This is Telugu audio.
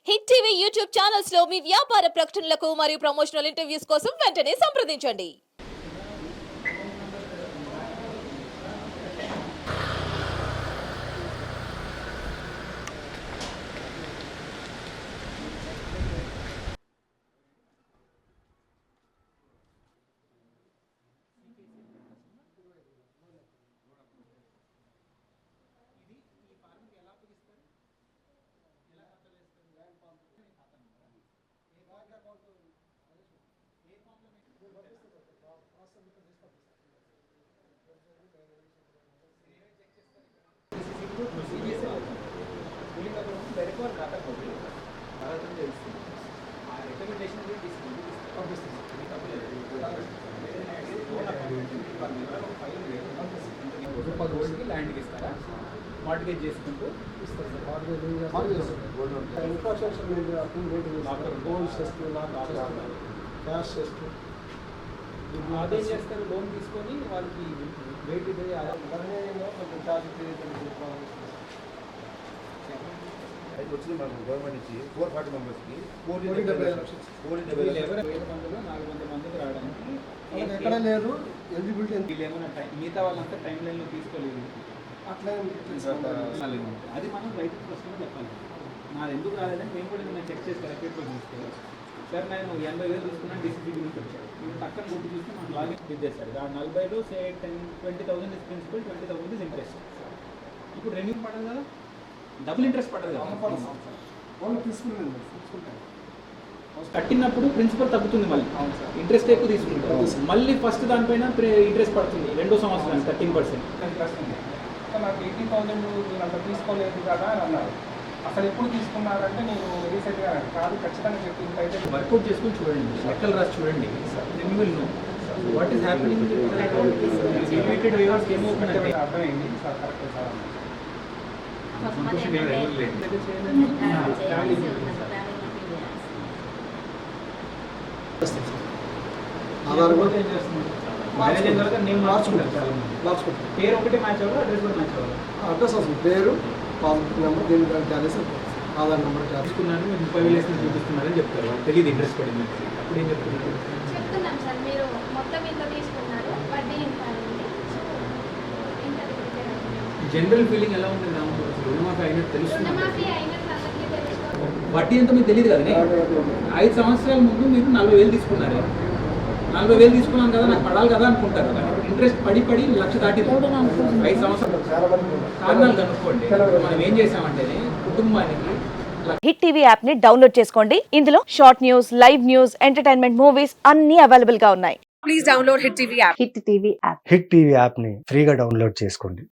హిట్ టీవీ యూట్యూబ్ ఛానల్స్ లో మీ వ్యాపార ప్రకటనలకు మరియు ప్రమోషనల్ ఇంటర్వ్యూస్ కోసం వెంటనే సంప్రదించండి. ల్యాండ్కి ఇస్తారా మార్టిగేజ్ చేసుకుంటూ అదేం చేస్తారు లోన్ తీసుకొని వాళ్ళకి వెయిట్ ఇది వచ్చింది మనకు గవర్నమెంట్ ఇచ్చి 440 మెంబర్స్కి 400 మందికి రావడానికి ఎక్కడ లేదు ఎలిజిబిలిటీ వీళ్ళు ఏమైనా మిగతా వాళ్ళంతా టైం లైన్లో తీసుకోలేదు అట్లా అది మనం రైతు ప్రశ్న చెప్పాలి. నాది ఎందుకు రాలేదని మేము కూడా నేను చెక్ చేసి కలెక్టరేట్లో చూస్తే సార్ నేను 80,000 తీసుకున్నాను డిసిపి గురించి వచ్చాను నేను పక్కన కొట్టి చూస్తే మనకు లాగిన్ ఇచ్చేసారు. ఆ 40లో సే 20,000 ఇస్ ప్రిన్సిపల్, 20,000 ఇస్ ఇంట్రెస్ట్. ఇప్పుడు రెన్యూ పడదు కదా, డబుల్ ఇంట్రెస్ట్ పడదు కదా. కట్టినప్పుడు ప్రిన్సిపల్ తగ్గుతుంది, మళ్ళీ ఇంట్రెస్ట్ ఎక్కువ తీసుకుంటారు. మళ్ళీ ఫస్ట్ దానిపైన ఇంట్రెస్ట్ పడుతుంది రెండో సంవత్సరానికి 13%. నాకు 80,000 నేను అంత తీసుకోలేదు కదా అని అన్నారు. అసలు ఎప్పుడు తీసుకున్నారంటే నేను రీసెంట్గా కాదు ఖచ్చితంగా చెప్పి ఇంకైతే వర్కౌట్ చేసుకుని చూడండి, లెక్కలు రాసి చూడండి. Then you will know what is happening. Repeated వేవర్స్ ఏమవుతుందంటే అర్థమైంది సార్, కరెక్ట్ సార్. పేరు ఒకటి మ్యాచ్ అవ్వాలి, అడ్రస్ కూడా మ్యాచ్ అవ్వాలి. అడ్రస్ వస్తుంది, పేరు, పాస్బుక్ నెంబర్, దీనికి క్యాలేసి ఆధార్ నెంబర్ తీసుకున్నాను. 30,000 చూపిస్తున్నారని చెప్తారు, వాళ్ళకి తెలియదు ఇంట్రెస్ట్ పడింది. అప్పుడు ఏం చెప్తున్నారు? చెప్తున్నాం సార్, మీరు మొత్తం ఎంత తీసుకున్నారు, వడ్డీ ఎంత అయింది, జనరల్ ఫీలింగ్ ఎలా ఉంటుంది రామపురం? రుణమాఫీ అయినట్టు తెలుస్తుంది, రుణమాఫీ అయినట్టు అందరికీ తెలుసుకోవాలి. వడ్డీ ఎంతో మీకు తెలియదు కదా. 5 సంవత్సరాల ముందు మీరు 40,000 తీసుకున్నారు. 40,000 తీసుకున్నాను కదా, నాకు పడాలి కదా అనుకుంటారు. ఇంట్రెస్ట్ పడి 1,00,000 దాటింది 5 సంవత్సరాలు. కారణాలు కనుక్కోండి. మనం ఏం చేసామంటే కుటుంబానికి హిట్ టీవీ యాప్ ని డౌన్లోడ్ చేసుకోండి. ఇందులో short news, live news, entertainment movies అన్ని అవైలబుల్ గా ఉన్నాయి. Please download hit TV app. Hit TV app ని ఫ్రీగా డౌన్లోడ్ చేసుకోండి.